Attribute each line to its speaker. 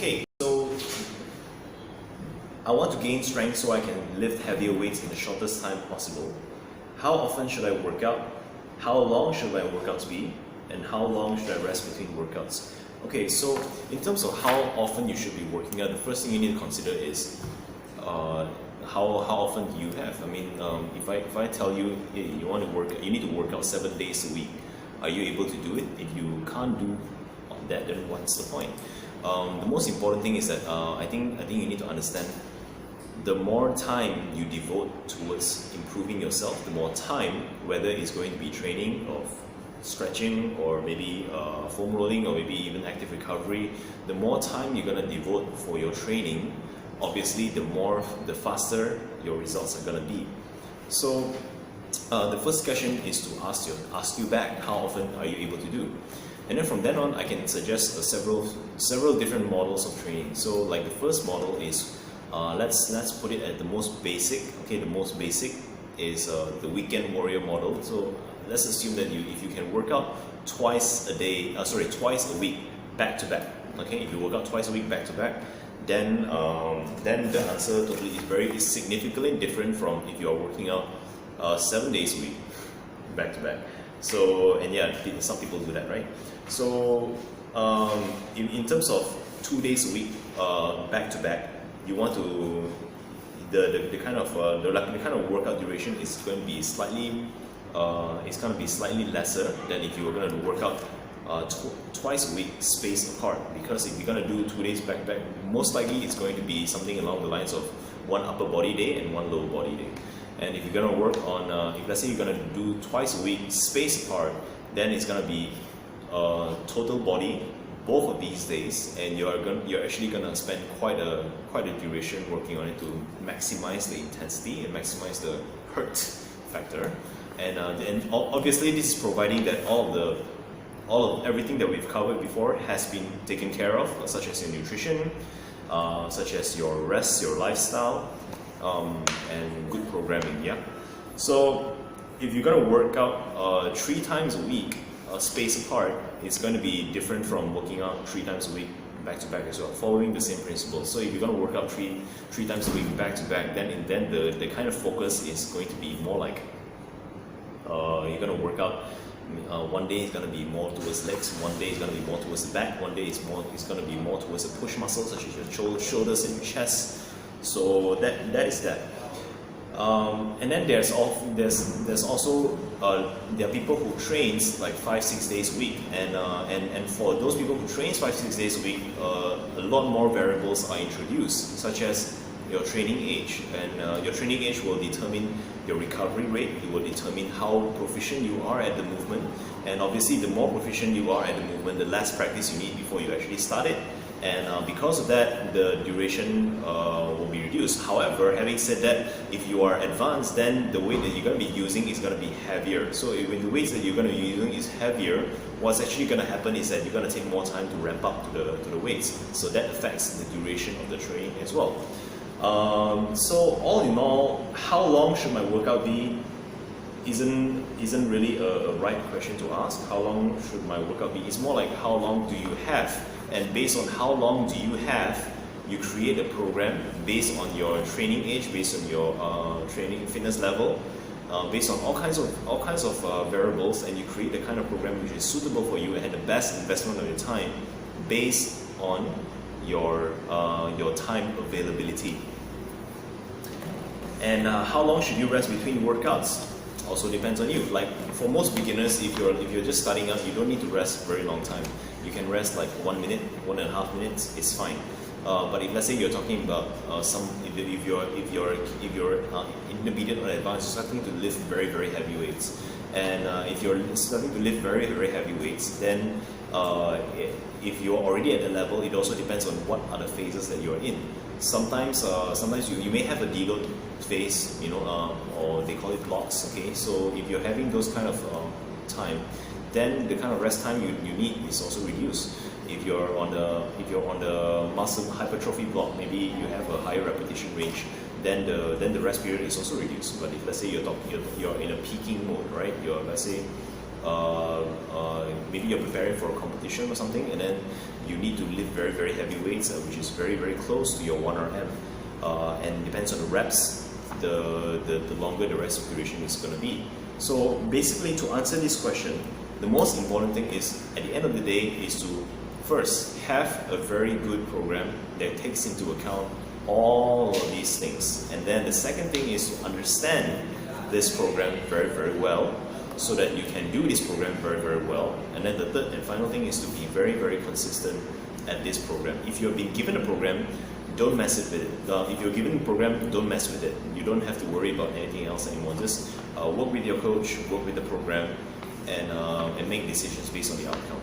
Speaker 1: Okay, so I want to gain strength so I can lift heavier weights in the shortest time possible. How often should I work out? How long should my workouts be? And how long should I rest between workouts? Okay, so in terms of how often you should be working out, the first thing you need to consider is how often do you have? I mean, if I tell you you want to work, you need to work out 7 days a week. Are you able to do it? If you can't do that, then what's the point? The most important thing is that I think you need to understand the more time you devote towards improving yourself, the more time, whether it's going to be training or stretching or maybe foam rolling or maybe even active recovery, the more time you're going to devote for your training, obviously the faster your results are going to be. So the first question is to ask you back, how often are you able to do? And then from then on, I can suggest several different models of training. So like the first model is, let's put it at the most basic. Okay, the most basic is the weekend warrior model. So let's assume that if you can work out twice a week back to back. Okay, if you work out twice a week back to back, then the answer totally is significantly different from if you are working out 7 days a week back to back. So, and yeah, some people do that, right? So in terms of 2 days a week back to back, you want to the kind of workout duration is going to be slightly lesser than if you were going to work out twice a week spaced apart, because if you're going to do 2 days back to back, most likely it's going to be something along the lines of one upper body day and one lower body day. And if you're going to work on, if let's say you're going to do twice a week spaced apart, then it's going to be total body both of these days, and you're actually going to spend quite a duration working on it to maximize the intensity and maximize the hurt factor. And obviously this is providing that all of everything that we've covered before has been taken care of, such as your nutrition, such as your rest, your lifestyle, and good programming. Yeah. So if you're going to work out 3 times a week spaced apart, it's going to be different from working out 3 times a week back to back as well, following the same principle. So if you're going to work out three times a week back to back, then the kind of focus is going to be more like you're going to work out. One day is going to be more towards legs, one day is going to be more towards the back, one day it's going to be more towards the push muscles such as your shoulders and your chest. So that is that. And then there are people who trains like 5-6 days a week, and for those people who trains 5-6 days a week, a lot more variables are introduced, such as your training age, and your training age will determine your recovery rate. It will determine how proficient you are at the movement, and obviously the more proficient you are at the movement, the less practice you need before you actually start it. And because of that, the duration will be reduced. However, having said that, if you are advanced, then the weight that you're going to be using is going to be heavier. So when the weights that you're going to be using is heavier, what's actually going to happen is that you're going to take more time to ramp up to the weights. So that affects the duration of the training as well. So all in all, how long should my workout be isn't really a right question to ask. How long should my workout be? It's more like how long do you have? And based on how long do you have, you create a program based on your training age, based on your training fitness level, based on all kinds of variables, and you create the kind of program which is suitable for you and had the best investment of your time based on your time availability. And how long should you rest between workouts? Also depends on you. Like for most beginners, if you're just starting out, you don't need to rest very long time. You can rest like 1 minute, 1.5 minutes. It's fine. But if let's say you're talking about if you're intermediate or advanced, you're starting to lift very heavy weights, and if you're starting to lift very heavy weights, then if you're already at that level, it also depends on what are the phases that you're in. Sometimes you may have a deload phase, or they call it blocks. Okay, so if you're having those kind of time, then the kind of rest time you need is also reduced. If you're on the muscle hypertrophy block, maybe you have a higher repetition range, then the rest period is also reduced. But if let's say you're in a peaking mode, right? Let's say maybe you're preparing for a competition or something, and then you need to lift very, very heavy weights, which is very, very close to your 1 RM. And depends on the reps, the longer the rest duration is going to be. So basically, to answer this question, the most important thing is, at the end of the day, is to first have a very good program that takes into account all of these things. And then the second thing is to understand this program very, very well, so that you can do this program very, very well. And then the third and final thing is to be very, very consistent at this program. If you've been given a program, don't mess with it. If you're given a program, don't mess with it. You don't have to worry about anything else anymore. Just work with your coach, work with the program, and make decisions based on the outcome.